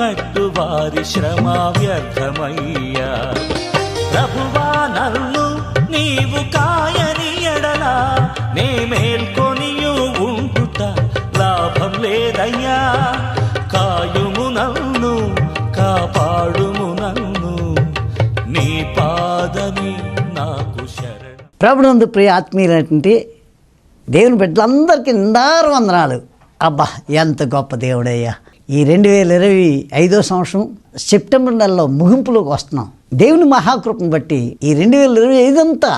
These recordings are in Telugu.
కట్టు వారి శ్రమ వ్యర్థమయ్యా. ప్రభువా నన్ను నీవు కాయని ఎడలా నే మేల్కొనియు ఉంటుట లాభం లేదయ్యా. కాయుము నన్ను కాపాడుము నన్ను నీ పాదమే నాకు శరణం. ప్రభునందు ప్రియ ఆత్మీయులైనటువంటి దేవుని బిడ్డలందరికీ నిండారు వందనాలు. అబ్బా ఎంత గొప్ప దేవుడయ్యా. ఈ 2025 సంవత్సరం సెప్టెంబర్ నెలలో ముగింపులోకి వస్తున్నాం. దేవుని మహాకృపను బట్టి ఈ 2025 అంతా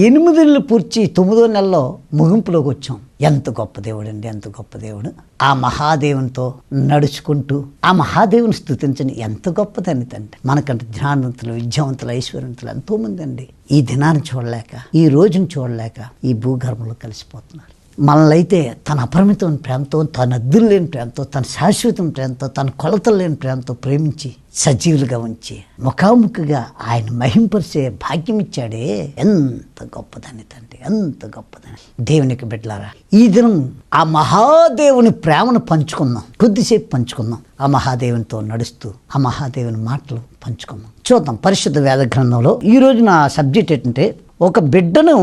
8 నెలలు పూర్చి 9వ నెలలో ముగింపులోకి వచ్చాం. ఎంత గొప్ప దేవుడు అండి, ఎంత గొప్ప దేవుడు. ఆ మహాదేవునితో నడుచుకుంటూ ఆ మహాదేవుని స్తుతించండి. ఎంత గొప్పదని తండ్రి. మనకంటే జ్ఞానవంతులు, విద్యావంతులు, ఐశ్వర్యవంతులు ఎంతోమంది అండి ఈ దినాన్ని చూడలేక, ఈ రోజును చూడలేక ఈ భూగర్భంలో కలిసిపోతున్నారు. మనల్ని అయితే తన అపరిమితమైన ప్రేమతో, తన అద్దులు లేని ప్రేమతో, తన శాశ్వతం ప్రేమతో, తన కొలతలు లేని ప్రేమతో ప్రేమించి సజీవులుగా ఉంచి ముఖాముఖిగా ఆయన మహింపరిచే భాగ్యం ఇచ్చాడే. ఎంత గొప్పదని తండ్రి, ఎంత గొప్పదని. దేవునికి బిడ్డలారా, ఈ దినం ఆ మహాదేవుని ప్రేమను పంచుకుందాం. కొద్దిసేపు పంచుకుందాం. ఆ మహాదేవునితో నడుస్తూ ఆ మహాదేవుని మాటలు పంచుకుందాం. చూద్దాం పరిశుద్ధ వేద గ్రంథంలో ఈ రోజు నా సబ్జెక్ట్ ఏంటంటే, ఒక బిడ్డను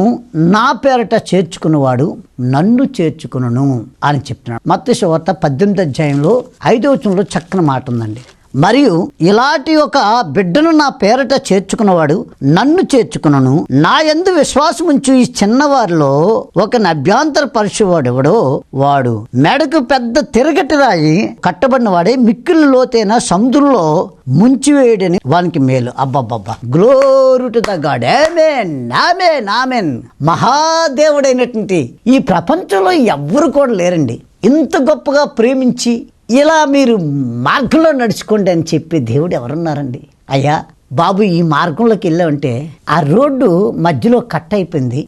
నా పేరట చేర్చుకున్నవాడు నన్ను చేర్చుకును అని చెప్తున్నాడు. మత్తయి సువార్త 18వ అధ్యాయంలో 5వ వచనంలో చక్కని మాట ఉందండి. మరియు ఇలాంటి ఒక బిడ్డను నా పేరట చేర్చుకున్నవాడు నన్ను చేర్చుకును, నా యందు విశ్వాసం ఉంచు ఈ చిన్నవారిలో ఒక అభ్యంతర పరిచేవాడెవడో వాడు మెడకు పెద్ద తిరగటి రాయి కట్టబడిన వాడే మిక్కిలి లోతైన సముద్రంలో ముంచివేయడని వానికి మేలు. అబ్బబ్బబ్బా, గ్లోరీ టు ద గాడ్. ఆమేన్, ఆమేన్, ఆమేన్. మహాదేవుడైనటువంటి ఈ ప్రపంచంలో ఎవ్వరు కూడా లేరండి ఇంత గొప్పగా ప్రేమించి ఇలా మీరు మార్గంలో నడుచుకోండి అని చెప్పి దేవుడు ఎవరున్నారండి? అయ్యా బాబు, ఈ మార్గంలోకి వెళ్ళావంటే ఆ రోడ్డు మధ్యలో కట్ అయిపోయింది,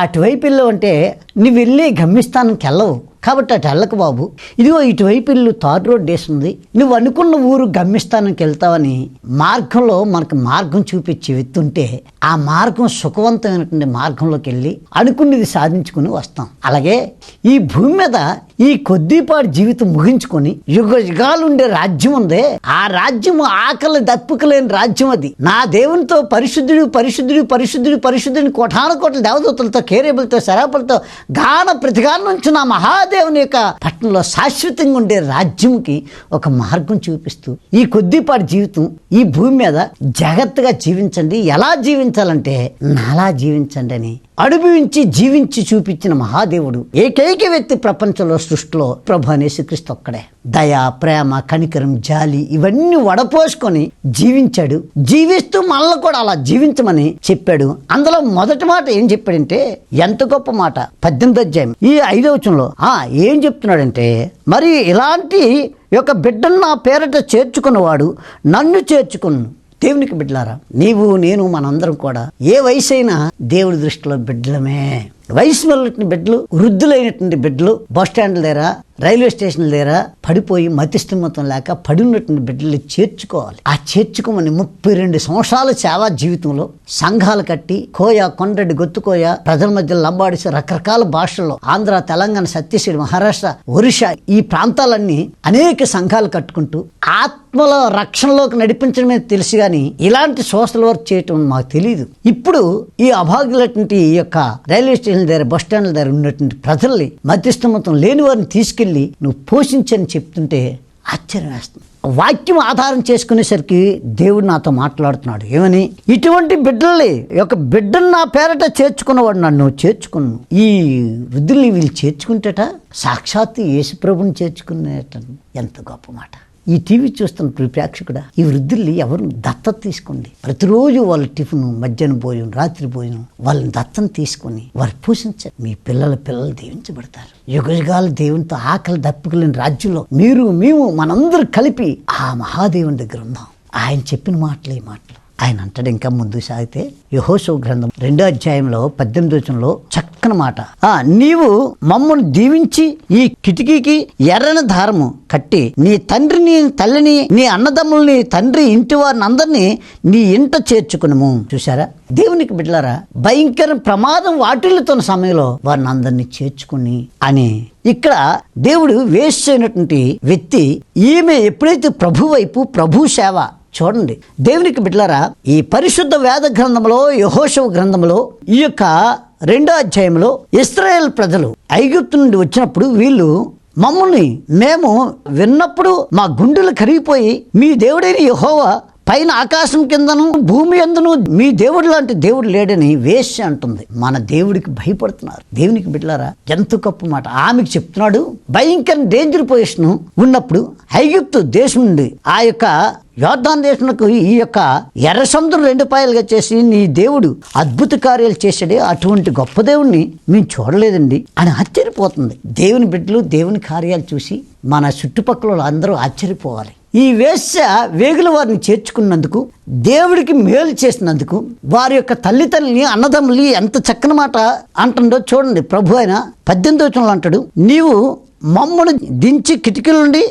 అటువైపు వెళ్ళావంటే నువ్వు వెళ్ళి గమ్యస్థానంకి వెళ్ళవు కాబట్టి అటు వెళ్ళకు బాబు. ఇదిగో ఇటువైపు ఇల్లు తారు రోడ్డు వేస్తుంది, నువ్వు అనుకున్న ఊరు గమ్యస్థానానికి వెళ్తావని మార్గంలో మనకు మార్గం చూపించి వెళ్తుంటే ఆ మార్గం సుఖవంతమైనటువంటి మార్గంలోకి వెళ్ళి అనుకున్నది సాధించుకుని వస్తాం. అలాగే ఈ భూమి మీద ఈ కొద్దిపాటి జీవితం ముగించుకొని యుగ యుగాలు ఉండే రాజ్యం ఉందే, ఆ రాజ్యం ఆకలి దప్పుకలేని రాజ్యం అది. నా దేవునితో పరిశుద్ధుడు పరిశుద్ధుడు పరిశుద్ధుడు పరిశుద్ధుని కోటాను కోట్ల దేవదూతలతో, కేరేబులతో, శరాపులతో గాన ప్రతిగానం నుంచి నా మహాదేవుని యొక్క పట్టణంలో శాశ్వతంగా ఉండే రాజ్యంకి ఒక మార్గం చూపిస్తూ ఈ కొద్దిపాటి జీవితం ఈ భూమి మీద జాగ్రత్తగా జీవించండి. ఎలా జీవించాలంటే నాలా జీవించండి అని అనుభవించి జీవించి చూపించిన మహాదేవుడు ఏకైక వ్యక్తి ప్రపంచంలో సృష్టిలో ప్రభు అనే యేసుక్రీస్తు ఒక్కడే. దయ, ప్రేమ, కనికరం, జాలి ఇవన్నీ వడపోసుకొని జీవించాడు. జీవిస్తూ మనల్ని కూడా అలా జీవించమని చెప్పాడు. అందులో మొదటి మాట ఏం చెప్పాడంటే, ఎంత గొప్ప మాట. 18వ అధ్యాయం ఈ 5వ వచనంలో ఏం చెప్తున్నాడంటే, మరి ఇలాంటి యొక్క బిడ్డను నా పేరట చేర్చుకున్నవాడు నన్ను చేర్చుకును. దేవునికి బిడ్డలారా, నీవు నేను మనందరం కూడా ఏ వయసు అయినా దేవుడి దృష్టిలో బిడ్డలమే. వయసు వెళ్ళినటువంటి బిడ్డలు, వృద్ధులైనటువంటి బిడ్డలు బస్ స్టాండ్ల దగ్గర, రైల్వే స్టేషన్ల దగ్గర పడిపోయి మతిస్థిమితం లేక పడి ఉన్నటువంటి బిడ్డల్ని చేర్చుకోవాలి. ఆ చేర్చుకోమని 32 సంవత్సరాల సేవా జీవితంలో సంఘాలు కట్టి కోయ, కొండరెడ్డి, గొత్తుకోయ, ప్రజల మధ్య లంబాడిసి రకరకాల భాషల్లో ఆంధ్ర, తెలంగాణ, ఛత్తీస్గఢ్, మహారాష్ట్ర, ఒరిస్సా ఈ ప్రాంతాలన్నీ అనేక సంఘాలు కట్టుకుంటూ ఆత్మల రక్షణలోకి నడిపించడమే తెలుసు కానీ ఇలాంటి సోషల్ వర్క్ చేయటం మాకు తెలియదు. ఇప్పుడు ఈ అభాగ్యులటువంటి ఈ యొక్క రైల్వే స్టేషన్ దగ్గర, బస్ స్టాండ్ల దగ్గర ఉన్నటువంటి ప్రజల్ని, మధ్యస్థమతం లేని వారిని తీసుకెళ్లి నువ్వు పోషించని చెప్తుంటే ఆశ్చర్యం వేస్తుంది. వాక్యం ఆధారం చేసుకునేసరికి దేవుడు నాతో మాట్లాడుతున్నాడు. ఏమని? ఇటువంటి బిడ్డల్ని, ఒక బిడ్డను నా పేరట చేర్చుకున్నవాడు నన్ను చేర్చుకున్నాను. ఈ వృద్ధుల్ని వీళ్ళు చేర్చుకుంటేట సాక్షాత్తు యేసు ప్రభుని చేర్చుకునేట. ఎంత గొప్ప మాట. ఈ టీవీ చూస్తున్న ప్రేక్షకుడా, ఈ వృద్ధుల్ని ఎవరు దత్తత తీసుకోండి. ప్రతిరోజు వాళ్ళ టిఫిన్, మధ్యాహ్నం భోజనం, రాత్రి భోజనం వాళ్ళని దత్తత తీసుకొని వారు పోషించారు. మీ పిల్లలు దీవించబడతారు. యుగ యుగాలు దేవునితో ఆకలి దప్పికలేని రాజ్యంలో మీరు, మేము మనందరూ కలిపి ఆ మహాదేవుని దగ్గర ఉందాం. ఆయన చెప్పిన మాటలు ఈ మాటలు. ఆయన అంటాడు ఇంకా ముందు సాగితే యెహోషువ గ్రంథం 2వ అధ్యాయంలో 18వ వచనంలో చక్కని మాట, నీవు మమ్మల్ని దీవించి ఈ కిటికీకి ఎర్రని దారము కట్టి నీ తండ్రిని తల్లిని నీ అన్నదమ్ముల్ని తండ్రి ఇంటి వారిని అందరినీ నీ ఇంట చేర్చుకునము. చూసారా దేవునికి బిడ్డలారా, భయంకర ప్రమాదం వాటిల్లుతున్న సమయంలో వారిని అందరినీ చేర్చుకుని అని ఇక్కడ దేవుడు వేసైనటువంటి వ్యక్తి. ఈమె ఎప్పుడైతే ప్రభు వైపు ప్రభు సేవ చూడండి దేవునికి బిడ్డలారా, ఈ పరిశుద్ధ వేద గ్రంథంలో యెహోషువ గ్రంథంలో ఈ యొక్క 2వ అధ్యాయంలో ఇశ్రాయేల్ ప్రజలు ఐగుప్తు నుండి వచ్చినప్పుడు వీళ్ళు మమ్మల్ని మేము విన్నప్పుడు మా గుండెలు కరిగిపోయి మీ దేవుడైన యెహోవా పైన ఆకాశం కిందను భూమి యందును మీ దేవుడు లాంటి దేవుడు లేడని వేశ్య అంటుంది. మన దేవుడికి భయపడుతున్నారు. దేవునికి బిడ్డలారా, ఎంత గొప్ప మాట ఆమెకు చెప్తున్నాడు. భయంకర డేంజర్ పొజిషన్ ఉన్నప్పుడు ఐగుప్తు దేశం నుండి ఆ యొక్క యోర్దాను దేశంలో ఈ యొక్క ఎర్ర సముద్రం 2 పాయలుగా చేసి నీ దేవుడు అద్భుత కార్యాలు చేశాడే, అటువంటి గొప్ప దేవుణ్ణి మేము చూడలేదండి అని ఆశ్చర్యపోతుంది. దేవుని బిడ్డలు దేవుని కార్యాలు చూసి మన చుట్టుపక్కల అందరూ ఆశ్చర్యపోవాలి. ఈ వేశ్య వేగుల వారిని చేర్చుకున్నందుకు, దేవుడికి మేలు చేసినందుకు, వారి యొక్క తల్లిదండ్రులని అన్నదమ్ములు ఎంత చక్కని మాట అంటుందో చూడండి. ప్రభు ఆయన 18వ వచనంలో అంటాడు, నీవు మమ్మను దించి కిటికీల నుండి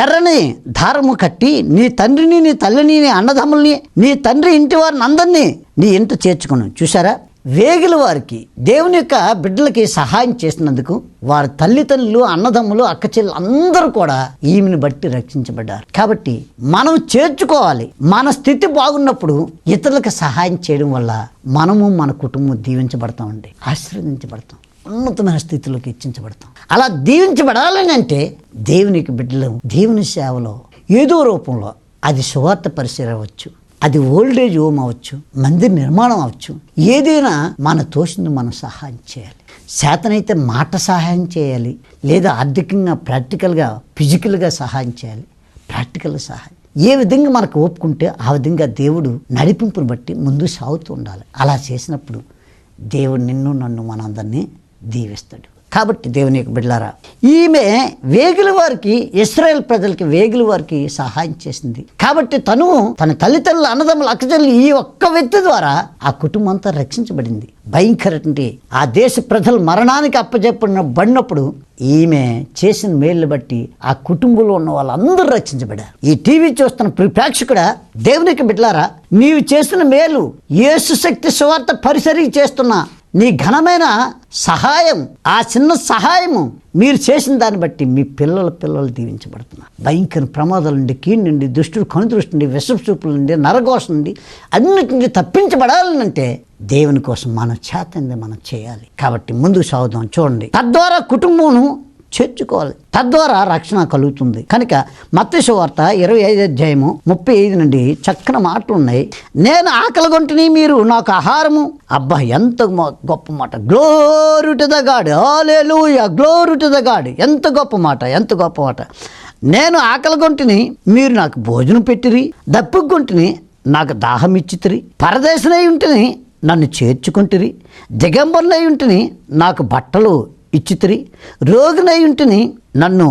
ఎర్రని దారము కట్టి నీ తండ్రిని నీ తల్లిని నీ అన్నదమ్ముల్ని నీ తండ్రి ఇంటి వారిని అందరినీ నీ ఇంట చేర్చుకును. చూసారా వేగుల వారికి దేవుని యొక్క బిడ్డలకి సహాయం చేసినందుకు వారి తల్లిదండ్రులు అన్నదమ్ములు అక్కచెల్లు అందరూ కూడా ఈమెను బట్టి రక్షించబడ్డారు. కాబట్టి మనం చేర్చుకోవాలి. మన స్థితి బాగున్నప్పుడు ఇతరులకు సహాయం చేయడం వల్ల మనము మన కుటుంబం దీవించబడతామండి, ఆశీర్వదించబడతాం, ఉన్నతమైన స్థితిలోకి హెచ్చించబడతాం. అలా దీవించబడాలని అంటే దేవునికి బిడ్డలు దేవుని సేవలో ఏదో రూపంలో, అది సువార్త పరిచయం అవ్వచ్చు, అది ఓల్డేజ్ హోమ్ అవ్వచ్చు, మందిర నిర్మాణం అవ్వచ్చు, ఏదైనా మన తోచింది మనం సహాయం చేయాలి. చేతనైతే మాట సహాయం చేయాలి, లేదా ఆర్థికంగా ప్రాక్టికల్గా ఫిజికల్గా సహాయం చేయాలి. ప్రాక్టికల్ సహాయం ఏ విధంగా మనకు ఒప్పుకుంటే ఆ విధంగా దేవుడు నడిపింపును బట్టి ముందు సాగుతూ ఉండాలి. అలా చేసినప్పుడు దేవుడు నిన్ను నన్ను మనందరినీ దీవిస్తాడు. కాబట్టి దేవుని యొక్క బిడ్డలారా, ఈమె వేగుల వారికి ఇశ్రాయేల్ ప్రజలకి వేగుల వారికి సహాయం చేసింది. కాబట్టి తను తన తల్లిదండ్రులు అన్నదమ్ములు అక్కచెల్లి ఈ ఒక్క వ్యక్తి ద్వారా ఆ కుటుంబం అంతా రక్షించబడింది. భయంకరటువంటి ఆ దేశ ప్రజలు మరణానికి అప్పచెప్పబడినప్పుడు ఈమె చేసిన మేలు బట్టి ఆ కుటుంబంలో ఉన్న వాళ్ళందరూ రక్షించబడారు. ఈ టీవీ చూస్తున్న ప్రేక్షకుడా, దేవునికి బిడ్డలారా, నీవు చేసిన మేలు, యేసు శక్తి సువార్త పరిసరి చేస్తున్న నీ ఘనమైన సహాయం, ఆ చిన్న సహాయము మీరు చేసిన దాన్ని బట్టి మీ పిల్లలు దీవించబడుతున్నారు. భయంకర ప్రమాదాల నుండి, కీడు నుండి, దుష్టుడు కనుదృష్టి నుండి, విషపుల నుండి, నరఘోష నుండి అన్నిటి నుండి తప్పించబడాలంటే దేవుని కోసం మనం చేతంది మనం చేయాలి. కాబట్టి ముందుకు సాగుదాం. చూడండి, తద్వారా కుటుంబం చేర్చుకోవాలి, తద్వారా రక్షణ కలుగుతుంది. కనుక మత్తయి సువార్త 25వ అధ్యాయము 35 నుండి చక్కని మాటలు ఉన్నాయి. నేను ఆకలిగొంటిని, మీరు నాకు ఆహారము. అబ్బా, ఎంత గొప్ప మాట. Glory to the God, hallelujah, glory to the God. ఎంత గొప్ప మాట, ఎంత గొప్ప మాట. నేను ఆకలిగొంటిని, మీరు నాకు భోజనం పెట్టిరి. దప్పుగొంటిని, నాకు దాహం ఇచ్చితిరి. పరదేశనై ఉంటిని, నన్ను చేర్చుకుంటిరి. దిగంబరునై ఉంటిని, నాకు బట్టలు ఇచ్చితిరి. రోగినై ఉంటిని, నన్ను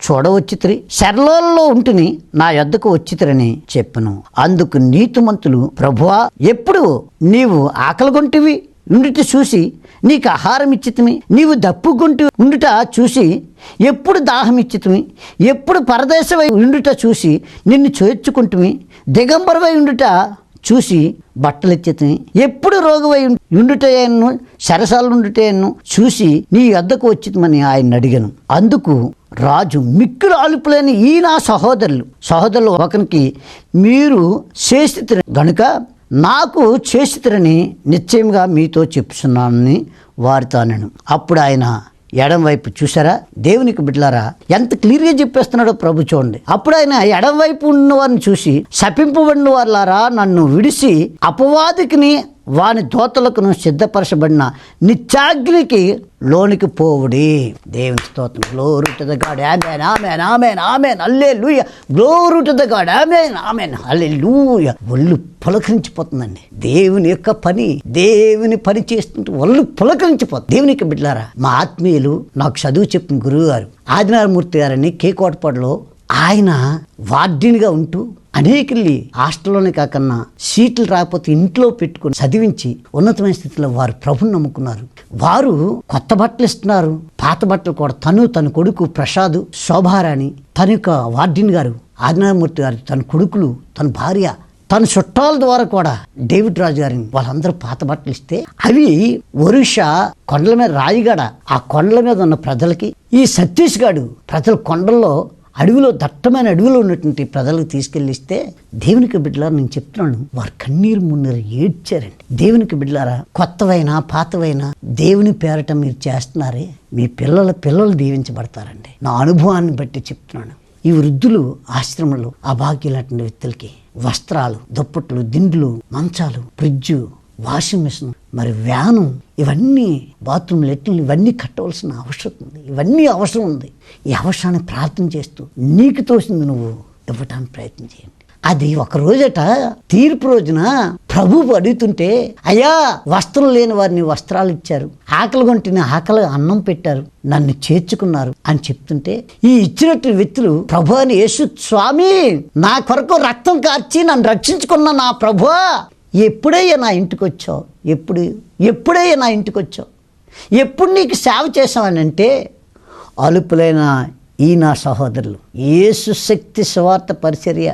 చూడవచ్చితిరి. శరలోలలో ఉంటిని, నా యొద్దకు వచ్చితిరని చెప్పను. అందుకు నీతిమంతులు, ప్రభువా, ఎప్పుడు నీవు ఆకలిగొంటివి ఉండుట చూసి నీకు ఆహారం ఇచ్చితిమి, నీవు దప్పుగొంటి ఉండుట చూసి ఎప్పుడు దాహం ఇచ్చితిమి, ఎప్పుడు పరదేశమై ఉండుట చూసి నిన్ను చేర్చుకుంటుమి, దిగంబరమై ఉండుట చూసి బట్టలు ఇచ్చితిని, ఎప్పుడు రోగివై ఉండుటను సరసాలు ఉండుటను చూసి నీ వద్దకు వచ్చిమని ఆయన అడిగాను. అందుకు రాజు, మిక్కులు అలుపులేని ఈ నా సహోదరులు ఒకరికి మీరు చేసితిరి గనుక నాకు చేసితిరని నిశ్చయంగా మీతో చెప్తున్నానని వారితో అనెను. అప్పుడు ఆయన ఎడం వైపు, చూసారా దేవునికి బిడ్డలారా, ఎంత క్లియర్గా చెప్పేస్తున్నాడో ప్రభు చూడండి. అప్పుడు ఆయన ఎడం వైపు ఉన్న వారిని చూసి, శపింపబడిన వారులారా, నన్ను విడిసి అపవాదికిని వాని దోతలకును సిద్ధపరచబడిన నిత్యాగ్నికి లోనికి పోవుడి. దేవుని స్తోత్రం. Glory to the God. ఆమేన్, ఆమేన్, ఆమేన్, ఆమేన్, హల్లెలూయా. Glory to the God. ఆమేన్, ఆమేన్, హల్లెలూయా. ఒళ్ళు పులకరించిపోతుందండి. దేవుని యొక్క పని, దేవుని పని చేస్తుంటే ఒళ్ళు పులకరించిపోతుంది. దేవుని యొక్క బిడ్డలారా, మా ఆత్మీయులు నాకు చదువు చెప్పిన గురువు గారు ఆదినారాయణమూర్తి గారని కేకోటపాడులో ఆయన వార్డెన్గా ఉంటూ అనేకల్ని హాస్టల్లోనే కాకన్నా సీట్లు రాకపోతే ఇంట్లో పెట్టుకుని చదివించి ఉన్నతమైన స్థితిలో వారు ప్రభుని నమ్ముకున్నారు. వారు కొత్త బట్టలు ఇస్తున్నారు, పాత బట్టలు కూడా. తన కొడుకు ప్రసాద్, శోభారాణి, తన యొక్క వార్డెన్ గారు ఆదినారాయణమూర్తి గారు, తన కొడుకులు, తన భార్య, తన చుట్టాల ద్వారా కూడా డేవిడ్ రాజు గారిని వాళ్ళందరూ పాత బట్టలు ఇస్తే అవి ఒరిస్సా కొండల మీద, రాయిగడ ఆ కొండల మీద ఉన్న ప్రజలకి, ఈ ఛత్తీస్గఢ్ ప్రజల కొండల్లో అడవిలో, దట్టమైన అడవిలో ఉన్నటువంటి ప్రజలకు తీసుకెళ్ళిస్తే, దేవునికి బిడ్డలారా నేను చెప్తున్నాను, వారు కన్నీరు మున్నీరు ఏడ్చారండి. దేవునికి బిడ్డలారా, కొత్తవైనా పాతవైనా దేవుని పేరట మీరు చేస్తున్నారే, మీ పిల్లలు దీవించబడతారండి. నా అనుభవాన్ని బట్టి చెప్తున్నాను. ఈ వృద్ధులు ఆశ్రమంలో అభాగ్యులైన వ్యక్తులకి వస్త్రాలు, దుప్పట్లు, దిండ్లు, మంచాలు, ఫ్రిడ్జు, వాషింగ్ మిషన్, మరి వ్యాను, ఇవన్నీ బాత్రూమ్, లెట్రిన్, ఇవన్నీ కట్టవలసిన అవసరం ఉంది. ఇవన్నీ అవసరం ఉంది. ఈ అవసరాన్ని ప్రార్థన చేస్తూ నీకు తోసింది నువ్వు ఇవ్వటానికి ప్రయత్నం చేయండి. అది ఒక రోజట తీర్పు రోజున ప్రభువు అడుగుతుంటే, అయ్యా వస్త్రం లేని వారిని వస్త్రాలు ఇచ్చారు, ఆకలి కొంటిని ఆకలి అన్నం పెట్టారు, నన్ను చేర్చుకున్నారు అని చెప్తుంటే, ఈ ఇచ్చినట్టు వ్యక్తులు ప్రభు అని యేసు స్వామి నా కొరకు రక్తం కార్చి నన్ను రక్షించుకున్న నా ప్రభువా, ఎప్పుడయ్యా నా ఇంటికి వచ్చావు, ఎప్పుడయ్యా నా ఇంటికి వచ్చావు, ఎప్పుడు నీకు సేవ చేసావనంటే, అలుపులైన ఈ నా సహోదరులు యేసు శక్తి సువార్త పరిచర్య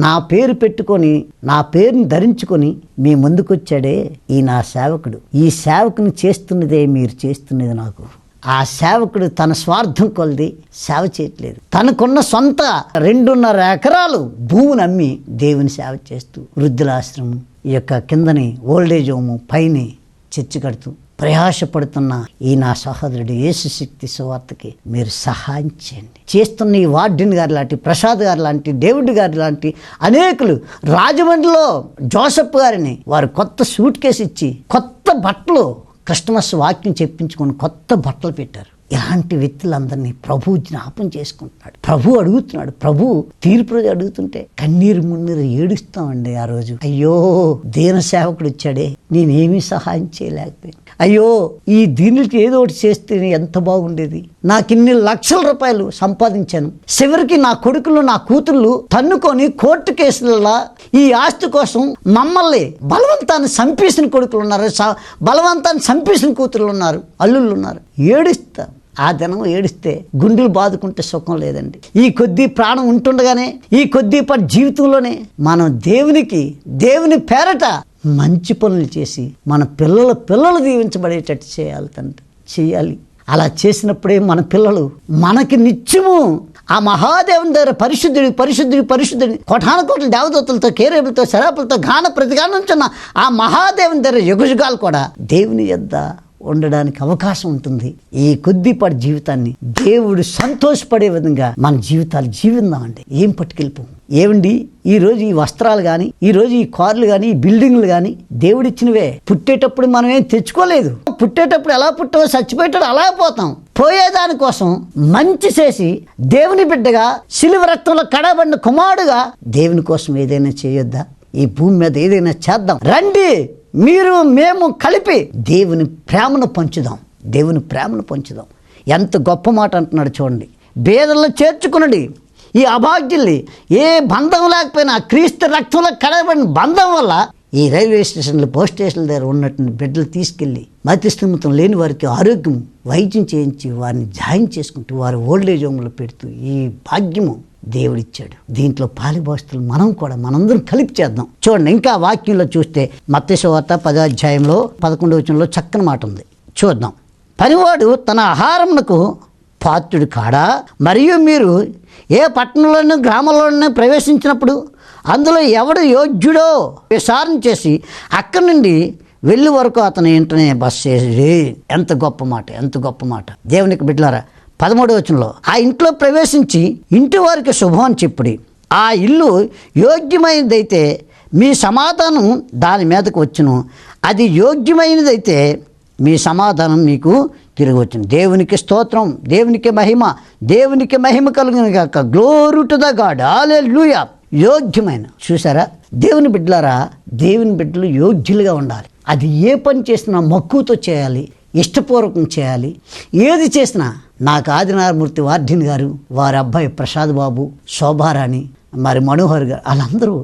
నా పేరు పెట్టుకొని, నా పేరుని ధరించుకొని మీ ముందుకొచ్చాడే ఈ నా సేవకుడు. ఈ సేవకుని చేస్తున్నదే మీరు చేస్తున్నది నాకు. ఆ సేవకుడు తన స్వార్థం కొలది సేవ చేయట్లేదు. తనకున్న సొంత 2.5 ఎకరాలు భూమిని అమ్మి దేవుని సేవ చేస్తూ, వృద్ధులాశ్రమం, ఈ యొక్క కిందని ఓల్డేజ్ హోము, పైన చర్చి కడుతూ ప్రయాసపడుతున్న ఈ నా సహోదరుడు యేసు శక్తి సువార్తకి మీరు సహాయం చేయండి. చేస్తున్న ఈ వార్డెన్ గారు లాంటి, ప్రసాద్ గారు లాంటి, డేవిడ్ గారు లాంటి అనేకులు, రాజమండ్రిలో జోసెఫ్ గారిని వారు కొత్త సూట్ కేసు ఇచ్చి, కొత్త బట్టలు, క్రిస్టమస్ వాక్యం చెప్పించుకొని కొత్త బట్టలు పెట్టారు. ఇలాంటి వ్యక్తులందరినీ ప్రభు జ్ఞాపం చేసుకుంటున్నాడు. ప్రభు అడుగుతున్నాడు. ప్రభు తీర్పు రోజు అడుగుతుంటే కన్నీరు మున్నీరు ఏడుస్తామండి. ఆ రోజు అయ్యో దీన సేవకుడు వచ్చాడే, నేనేమీ సహాయం చేయలేకపోయాను, అయ్యో ఈ దీనికి ఏదో ఒకటి చేస్తే ఎంత బాగుండేది, నాకు ఇన్ని లక్షల రూపాయలు సంపాదించాను, చివరికి నా కొడుకులు, నా కూతుళ్ళు తన్నుకొని కోర్టు కేసులలో ఈ ఆస్తి కోసం మమ్మల్ని బలవంతాన్ని చంపేసిన కొడుకులు ఉన్నారు, బలవంతాన్ని చంపేసిన కూతుళ్ళు ఉన్నారు, అల్లుళ్ళు ఉన్నారు. ఏడుస్తా. ఆ దినం ఏడిస్తే గుండెలు బాదుకుంటే సుఖం లేదండి. ఈ కొద్ది ప్రాణం ఉంటుండగానే, ఈ కొద్దిపాటి జీవితంలోనే మనం దేవుని పేరట మంచి పనులు చేసి మన పిల్లలు దీవించబడేటట్టు చేయాలి తండ్రి, చేయాలి. అలా చేసినప్పుడే మన పిల్లలు మనకి నిత్యము ఆ మహాదేవుని దగ్గర పరిశుద్ధుడి కోటానుకోట్ల దేవదూతలతో, కేరేబులతో, శరాపులతో గాన ప్రతిగానించున్న ఆ మహాదేవుని దగ్గర యుగయుగాలు కూడా దేవుని యొద్ద ఉండడానికి అవకాశం ఉంటుంది. ఈ కొద్దిపాటి జీవితాన్ని దేవుడు సంతోషపడే విధంగా మన జీవితాలు జీవిద్దామండి. ఏం పట్టుకెళ్ళిపోం ఏమండి. ఈరోజు ఈ వస్త్రాలు కానీ, ఈరోజు ఈ కార్లు కానీ, ఈ బిల్డింగ్లు కానీ దేవుడిచ్చినవే. పుట్టేటప్పుడు మనం ఏం తెచ్చుకోలేదు. పుట్టేటప్పుడు ఎలా పుట్టామో చచ్చిపోయేటప్పుడు అలా పోతాం. పోయేదానికోసం మంచి చేసి దేవుని బిడ్డగా, శిలువ రక్తంలో కడబడిన కుమారుడుగా దేవుని కోసం ఏదైనా చేయొద్దా? ఈ భూమి మీద ఏదైనా చేద్దాం రండి. మేము కలిపి దేవుని ప్రేమను పంచుదాం. ఎంత గొప్ప మాట అంటున్నాడు చూడండి. బేదలను చేర్చుకునండి. ఈ అభాగ్యుల్ని ఏ బంధం లేకపోయినా క్రీస్తు రక్తంలో కడగబడిన బంధం వల్ల ఈ రైల్వే స్టేషన్లు, పోస్ట్ స్టేషన్ల దగ్గర ఉన్నటువంటి బిడ్డలు తీసుకెళ్ళి మతిస్థిమితం లేని వారికి ఆరోగ్యం వైద్యం చేయించి వారిని జాయిన్ చేసుకుంటూ వారు ఓల్డేజ్ హోమ్లో పెడుతూ ఈ భాగ్యము దేవుడిచ్చాడు. దీంట్లో పాలిభాస్తులు మనందరం కలిపి చేద్దాం. చూడండి, ఇంకా వాక్యంలో చూస్తే మత్తయి సువార్త 10వ అధ్యాయంలో 11వ వచనంలో చక్కని మాట ఉంది. చూద్దాం. పనివాడు తన ఆహారమునకు పాత్రుడు కాడా? మరియు మీరు ఏ పట్టణంలోనూ గ్రామంలోనూ ప్రవేశించినప్పుడు అందులో ఎవడు యోగ్యుడో విచారణ చేసి అక్కడి నుండి వెళ్ళి వరకు అతను వెంటనే బస్ చేసి. ఎంత గొప్ప మాట. దేవునికి బిడ్డలారా, 13వ వచనంలో ఆ ఇంట్లో ప్రవేశించి ఇంటి వారికి శుభం అని చెప్పుడి. ఆ ఇల్లు యోగ్యమైనదైతే మీ సమాధానం దాని మీదకు వచ్చును, అది యోగ్యమైనదైతే మీ సమాధానం మీకు తిరిగి వచ్చును. దేవునికి స్తోత్రం, దేవునికి మహిమ కలుగును గాక. Glory to the God. హల్లెలూయా. యోగ్యమైన, చూసారా దేవుని బిడ్డలారా, దేవుని బిడ్డలు యోగ్యులుగా ఉండాలి. అది ఏ పని చేసినా మక్కువతో చేయాలి, ఇష్టపూర్వకం చేయాలి. ఏది చేసినా నాకు ఆదినారాయణమూర్తి వార్ధిని గారు, వారి అబ్బాయి ప్రసాద్ బాబు, శోభారాణి, మరి మనోహర్ గారు, వాళ్ళందరూ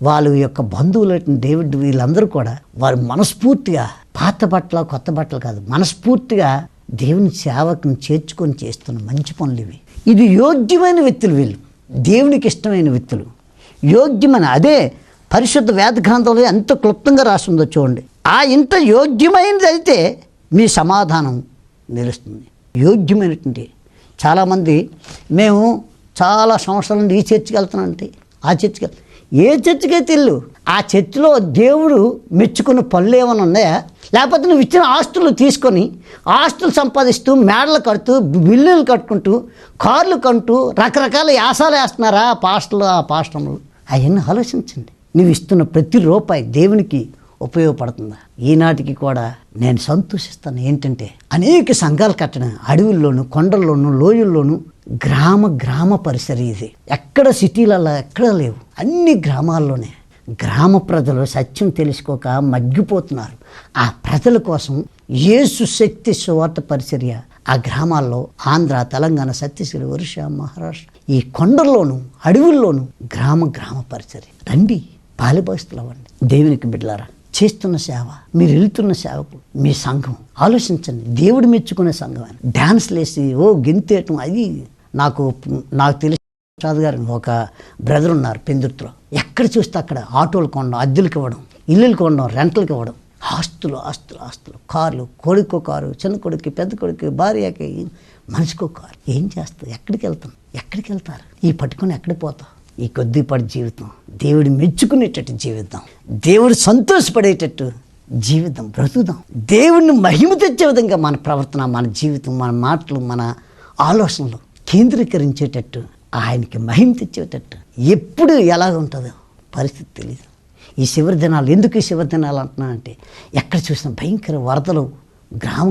వాళ్ళ యొక్క బంధువులు డేవిడ్, వీళ్ళందరూ కూడా వారు మనస్ఫూర్తిగా పాత బట్టలు కొత్త బట్టలు కాదు, మనస్ఫూర్తిగా దేవుని సేవకుని చేర్చుకొని చేస్తున్న మంచి పనులు ఇవి. ఇది యోగ్యమైన వ్యక్తులు, వీళ్ళు దేవునికి ఇష్టమైన వ్యక్తులు, యోగ్యమైన. అదే పరిశుద్ధ వేద గ్రంథంలో ఎంత క్లుప్తంగా రాస్తుందో చూడండి. ఆ ఇంత యోగ్యమైనది అయితే మీ సమాధానం నిలుస్తుంది. యోగ్యమైనటువంటి చాలామంది మేము చాలా సంవత్సరాల నుండి ఈ చర్చికి వెళ్తున్నానంటే ఆ చర్చికి ఏ చర్చికి అయితే వెళ్ళు, ఆ చర్చిలో దేవుడు మెచ్చుకున్న పనులు ఏమైనా ఉన్నాయా? లేకపోతే నువ్వు ఇచ్చిన ఆస్తులు తీసుకొని ఆస్తులు సంపాదిస్తూ మేడలు కడుతూ బిల్లులు కట్టుకుంటూ కార్లు కొంటూ రకరకాల యాసాలు వేస్తున్నారా పాస్టర్లు, ఆ పాస్టర్లు? అవన్నీ ఆలోచించండి. నువ్వు ఇస్తున్న ప్రతి రూపాయి దేవునికి ఉపయోగపడుతుందా? ఈనాటికి కూడా నేను సంతోషిస్తాను ఏంటంటే అనేక సంఘాలు కట్టడం అడవుల్లోనూ కొండల్లోనూ లోయల్లోనూ గ్రామ పరిసరం ఇది. ఎక్కడ సిటీలలో ఎక్కడ లేవు, అన్ని గ్రామాల్లోనే. గ్రామ ప్రజలు సత్యం తెలుసుకోక మగ్గిపోతున్నారు. ఆ ప్రజల కోసం యేసు శక్తి సువార్త పరిచర్య ఆ గ్రామాల్లో ఆంధ్ర, తెలంగాణ, ఛత్తీస్గఢ్, ఒరిస్సా, మహారాష్ట్ర, ఈ కొండల్లోనూ అడవుల్లోనూ గ్రామ పరిచర్య. రండి, బాల్యభాస్తులు అవ్వండి. దేవునికి బిడ్డలారా, చేస్తున్న సేవ, మీరు వెళ్తున్న సేవకు మీ సంఘం ఆలోచించండి. దేవుడు మెచ్చుకునే సంఘం అని డ్యాన్స్లు వేసి గెంతేయటం అది నాకు తెలిసి ప్రసాద్ గారు ఒక బ్రదర్ ఉన్నారు పెందుర్తిలో. ఎక్కడ చూస్తే అక్కడ ఆటోలు కొనడం, అద్దెలకు ఇవ్వడం, ఇల్లులు కొనడం, రెంట్లకు ఇవ్వడం, ఆస్తులు, కార్లు, కొడుకో కారు, చిన్న కొడుకు, పెద్ద కొడుకు, భార్యకి, మనిషికో కారు. ఏం చేస్తావు? ఎక్కడికి వెళ్తారు? ఈ పట్టుకొని ఎక్కడికి పోతావు? ఈ కొద్దిపాటి జీవితం దేవుడు మెచ్చుకునేటట్టు జీవిద్దాం, దేవుడు సంతోషపడేటట్టు జీవితం బ్రతుకుదాం. దేవుడిని మహిమ తెచ్చే విధంగా మన ప్రవర్తన, మన జీవితం, మన మాటలు, మన ఆలోచనలు కేంద్రీకరించేటట్టు, ఆయనకి మహిమ తెచ్చేటట్టు. ఎప్పుడు ఎలాగ ఉంటుందో పరిస్థితి తెలియదు. ఈ చివరి దినాలు, ఎందుకు ఈ చివరి దినాలు అంటున్నానంటే ఎక్కడ చూసినా భయంకర వరదలు,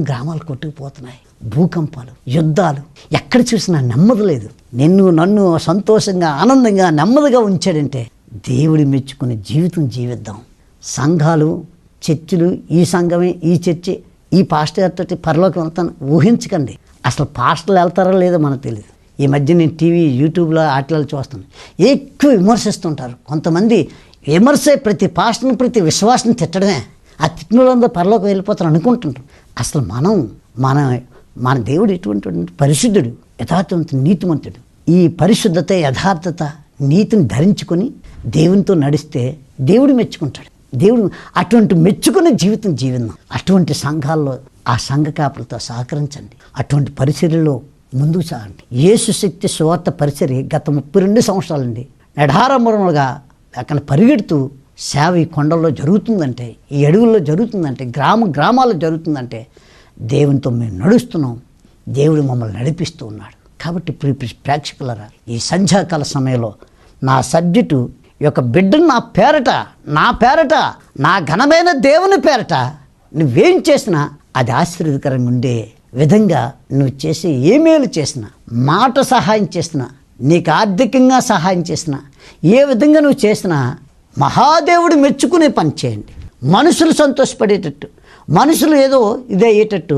గ్రామాలు కొట్టుకుపోతున్నాయి, భూకంపాలు, యుద్ధాలు. ఎక్కడ చూసినా నెమ్మది లేదు. నన్ను సంతోషంగా, ఆనందంగా, నెమ్మదిగా ఉంచాడంటే దేవుడి మెచ్చుకునే జీవితం జీవిద్దాం. సంఘాలు, చర్చిలు, ఈ సంఘమే, ఈ చర్చి, ఈ పాస్టర్ గారితో పరలోకం వెళ్తాను ఊహించకండి. అసలు పాస్టర్లు వెళ్తారో లేదో మనకు తెలియదు. ఈ మధ్య నేను టీవీ, యూట్యూబ్లో ఆటలు చూస్తాను, ఎక్కువ విమర్శిస్తుంటారు కొంతమంది. విమర్శే ప్రతి పాస్టర్ని, ప్రతి విశ్వాసం తిట్టడమే. ఆ తిట్టిన వాళ్ళందరూ పరలోకం వెళ్ళిపోతారు అనుకుంటుంటారు. అసలు మన దేవుడు ఎటువంటి పరిశుద్ధుడు, యథార్థవంతుడు, నీతిమంతుడు. ఈ పరిశుద్ధత, యథార్థత, నీతిని ధరించుకొని దేవునితో నడిస్తే దేవుడు మెచ్చుకుంటాడు. దేవుడు అటువంటి మెచ్చుకునే జీవితం జీవిద్దాం. అటువంటి సంఘాల్లో ఆ సంఘ కాపులతో సహకరించండి. అటువంటి పరిచర్యలో ముందుకు సాగండి. యేసు శక్తి సువార్త పరిచర్య గత 32 సంవత్సరాలండి నడారంభములుగా అక్కడ పరిగెడుతూ సేవ ఈ కొండల్లో జరుగుతుందంటే, ఈ అడవుల్లో జరుగుతుందంటే, గ్రామాల్లో జరుగుతుందంటే దేవునితో మేము నడుస్తున్నాం. దేవుడు మమ్మల్ని నడిపిస్తూ ఉన్నాడు. కాబట్టి ప్రేక్షకులరా, ఈ సంధ్యాకాల సమయంలో నా సబ్జెక్టు యొక్క బిడ్డను నా పేరట నా ఘనమైన దేవుని పేరట నువ్వేం చేసినా అది ఆశీర్వదకరంగా ఉండే విధంగా నువ్వు చేసే ఏ మేలు చేసినా, మాట సహాయం చేసినా, నీకు ఆర్థికంగా సహాయం చేసినా, ఏ విధంగా నువ్వు చేసినా మహాదేవుడు మెచ్చుకునే పని చేయండి. మనుషులు సంతోషపడేటట్టు, మనుషులు ఏదో ఇదయ్యేటట్టు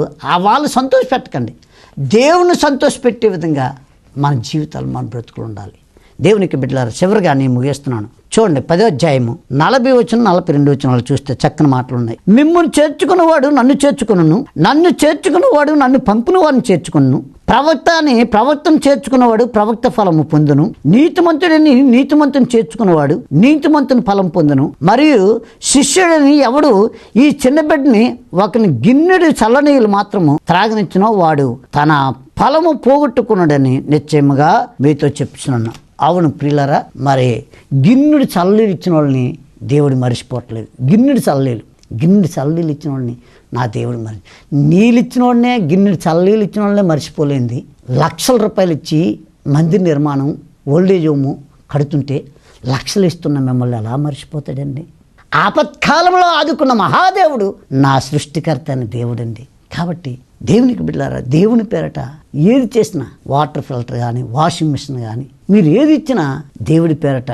వాళ్ళు సంతోషపెట్టకండి. దేవుని సంతోషపెట్టే విధంగా మన జీవితాలు, మన బ్రతుకులు ఉండాలి. దేవునికి బిడ్డలారా, చివరిగా నేను ముగిస్తున్నాను. చూడండి 10వ అధ్యాయము 40 వచనం 42 వచనాలు చూస్తే చక్కని మాటలు ఉన్నాయి. మిమ్మల్ని చేర్చుకున్నవాడు నన్ను చేర్చుకును, నన్ను చేర్చుకున్నవాడు నన్ను పంపిన వాడిని చేర్చుకును, ప్రవక్తను చేర్చుకున్నవాడు ప్రవక్త ఫలము పొందును, నీతిమంతుని చేర్చుకున్నవాడు నీతిమంతుని ఫలం పొందును, మరియు శిష్యుడిని ఎవడు ఈ చిన్న బిడ్డని ఒకని గిన్నెడు చల్లనీళ్ళు మాత్రము త్రాగనిచ్చినో వాడు తన ఫలము పోగొట్టుకున్నాడని నిశ్చయముగా మీతో చెప్తున్నాను. అవును ప్రియులారా, మరి గిన్నెడు చల్లనీళ్ళు ఇచ్చిన వాళ్ళని దేవుడు మరిచిపోవట్లేదు. గిన్నెడు చల్లనీళ్ళు ఇచ్చిన వాళ్ళని నా దేవుడు నీళ్ళు ఇచ్చిన వాడినే, గిన్నెడు చల్లనీళ్ళు ఇచ్చిన వాళ్ళనే మర్చిపోలేంది. లక్షల రూపాయలు ఇచ్చి మందిర నిర్మాణం, ఓల్డేజ్ హోము కడుతుంటే లక్షలు ఇస్తున్న మిమ్మల్ని ఎలా మర్చిపోతాడండి? ఆపత్కాలంలో ఆదుకున్న మహాదేవుడు నా సృష్టికర్త అని దేవుడండి. కాబట్టి దేవునికి బిడ్డలారా, దేవుని పేరట ఏది చేసినా, వాటర్ ఫిల్టర్ కానీ, వాషింగ్ మిషన్ కానీ, మీరు ఏది ఇచ్చినా దేవుడి పేరట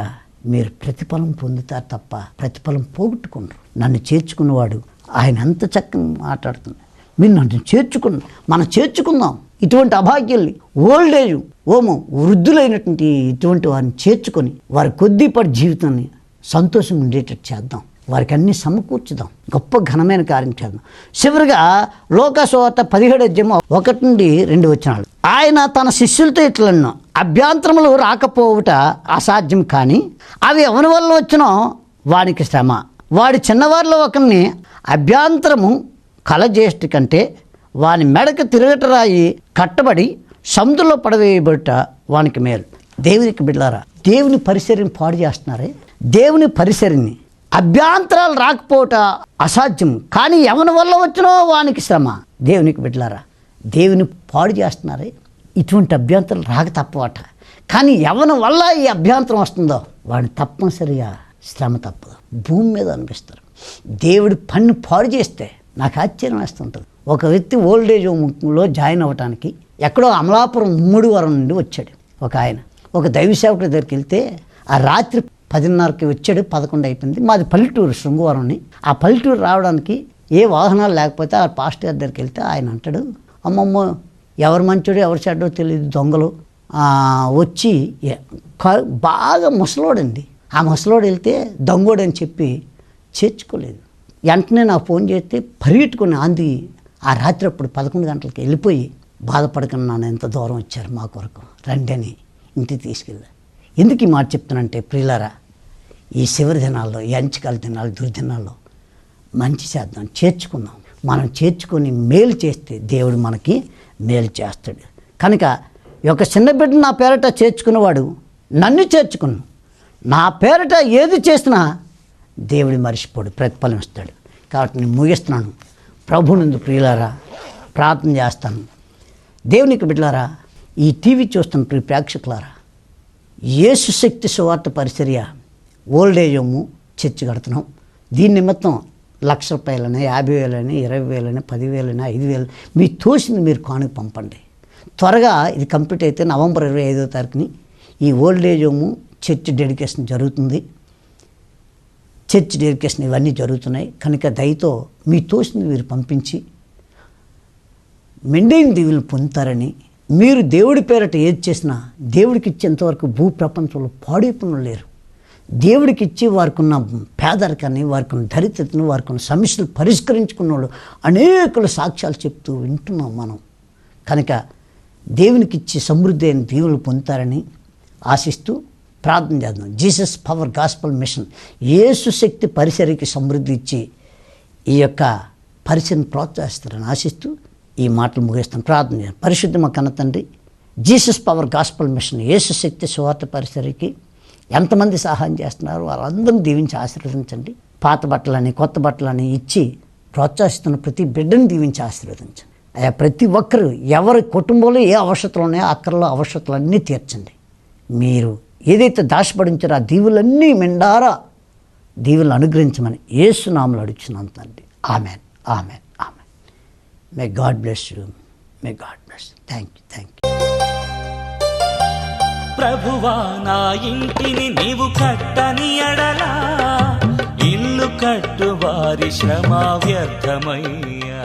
మీరు ప్రతిఫలం పొందుతారు తప్ప ప్రతిఫలం పోగొట్టుకుంటారు. నన్ను చేర్చుకున్నవాడు, ఆయన అంత చక్కగా మాట్లాడుతున్నాడు, మీరు నన్ను మనం చేర్చుకుందాం. ఇటువంటి అభాగ్యుల్ని, ఓల్డేజ్ వృద్ధులైనటువంటి ఇటువంటి వారిని చేర్చుకొని వారి కొద్దిపాటి జీవితాన్ని సంతోషంగా ఉండేటట్టు చేద్దాం. వారికి అన్ని సమకూర్చుదాం. గొప్ప ఘనమైన కార్యం చేద్దాం. చివరిగా లోకాసువార్త 17:1-2 ఆయన తన శిష్యులతో ఇట్లన్నా, అభ్యంతరములు రాకపోవుట అసాధ్యం, కానీ అవి ఎవరి వల్ల వచ్చినో వానికి శ్రమ. వాడి చిన్నవారిలో ఒకరిని అభ్యంతరము కలజేష్ట కంటే వాని మెడకు తిరగటరాయి కట్టబడి సముద్రంలో పడవేయబడుట వానికి మేలు. దేవునికి బిడ్డలారా, దేవుని పరిసరిని పాడు చేస్తున్నారే. దేవుని పరిసరిని అభ్యంతరాలు రాకపోవట అసాధ్యం, కానీ ఎవరి వల్ల వచ్చినో వానికి శ్రమ. దేవునికి బిడ్డలారా, దేవుని పాడు చేస్తున్నారే. ఇటువంటి అభ్యంతరాలు రాక తప్పవట, కానీ ఎవరి వల్ల ఈ అభ్యంతరం వస్తుందో వాడిని తప్పనిసరిగా శ్రమ తప్పదు. భూమి మీద అనిపిస్తారు. దేవుడి పన్ను పాడు చేస్తే నాకు ఆశ్చర్యం వేస్తుంటుంది. ఒక వ్యక్తి ఓల్డేజ్ హోమ్లో జాయిన్ అవ్వడానికి ఎక్కడో అమలాపురం ముమ్మడివరం నుండి వచ్చాడు ఒక ఆయన. ఒక దైవ సేవకుడి దగ్గరికి వెళ్తే ఆ రాత్రి 10:30కి వచ్చాడు. 11 అయిపోయింది. మాది పల్లెటూరు, శృంగవరంని. ఆ పల్లెటూరు రావడానికి ఏ వాహనాలు లేకపోతే ఆ పాస్టర్ గారి దగ్గరికి వెళ్తే ఆయన అంటాడు, అమ్మమ్మ ఎవరు మంచోడో ఎవరు చెడ్డో తెలియదు, దొంగలు వచ్చి బాగా ముసలోడండి. ఆ ముసలోడు వెళ్తే దొంగోడు అని చెప్పి చేర్చుకోలేదు. వెంటనే నాకు ఫోన్ చేస్తే పరిగెట్టుకుని అంది ఆ రాత్రి అప్పుడు 11 గంటలకి వెళ్ళిపోయి, బాధపడకుండా నాన్న ఎంత దూరం వచ్చారు మా కొరకు, రండి అని ఇంటికి తీసుకెళ్ళా. ఎందుకు ఈ మాట చెప్తానంటే ప్రియులారా, ఈ చివరి దినాల్లో, ఈ అంచుకాల దినాలు, దుర్దినాల్లో మంచి చేద్దాం, చేర్చుకుందాం. మనం చేర్చుకొని మేలు చేస్తే దేవుడు మనకి మేలు చేస్తాడు. కనుక ఈ యొక్క చిన్న బిడ్డ నా పేరట చేర్చుకున్నవాడు నన్ను చేర్చుకున్నాను. నా పేరట ఏది చేసినా దేవుడు మరిచిపోడు, ప్రతిఫలం ఇస్తాడు. కాబట్టి నేను ముగిస్తున్నాను. ప్రభునందు ప్రియులారా ప్రార్థన చేస్తాను. దేవునికి బిడ్డలారా, ఈ టీవీ చూస్తున్న ప్రియ ప్రేక్షకులారా, యేసు శక్తి సువార్త పరిచర్య ఓల్డేజ్ హోము చర్చి కడుతున్నాం. దీని నిమిత్తం ₹1,00,000, 50,000, 20,000, 10,000, 5,000 మీ తోసింది మీరు కానుక పంపండి. త్వరగా ఇది కంప్లీట్ అయితే నవంబర్ 25వ తారీఖుని ఈ ఓల్డేజ్ హోము చర్చ్ డెడికేషన్ జరుగుతుంది. చర్చ్ డెడికేషన్ ఇవన్నీ జరుగుతున్నాయి. కనుక దయతో మీ తోసింది మీరు పంపించి మెండైన దీవులను పొందుతారని, మీరు దేవుడి పేరట ఏది చేసినా దేవుడికి ఇచ్చేంతవరకు భూ ప్రపంచంలో పాడైపోయిన లేరు. దేవుడికి ఇచ్చి వారికి ఉన్న పేదరికాన్ని, వారికి ఉన్న దరిద్రతను, వారికి ఉన్న సమస్యలు పరిష్కరించుకున్న వాళ్ళు అనేకులు సాక్ష్యాలు చెప్తూ వింటున్నాం మనం. కనుక దేవునికి ఇచ్చి సమృద్ధి అయిన దీవులు పొందుతారని ఆశిస్తూ ప్రార్థన చేద్దాం. జీసస్ పవర్ గాస్పల్ మిషన్ యేసు శక్తి పరిసరికి సమృద్ధి ఇచ్చి ఈ యొక్క పరిచయం ప్రోత్సహిస్తారని ఆశిస్తూ ఈ మాటలు ముగిస్తాను. ప్రార్థన చేద్దాం. పరిశుద్ధ మా కన్న తండ్రి, జీసస్ పవర్ గాస్పల్ మిషన్ యేసు శక్తి సువార్త పరిసరికి ఎంతమంది సహాయం చేస్తున్నారు వారందరినీ దీవించి ఆశీర్వదించండి. పాత బట్టలని, కొత్త బట్టలని ఇచ్చి ప్రోత్సహిస్తున్న ప్రతి బిడ్డను దీవించి ఆశీర్వదించండి. అయ్యా, ప్రతి ఒక్కరు ఎవరి కుటుంబంలో ఏ అవసరతలు ఉన్నాయో అక్కర్లో అవసరతలన్నీ తీర్చండి. మీరు ఏదైతే దాచిపడించారో ఆ దీవులన్నీ మెండారా దీవులను అనుగ్రహించమని యేసు నామములో అడుగుచున్నాను తండ్రి. Amen, amen, amen. May God bless you. May God bless. Thank you, thank you. ప్రభువా, నా ఇంటిని నీవు కట్టని ఎడలా ఇల్లు కట్టు వారి శ్రమ వ్యర్థమయ్యా.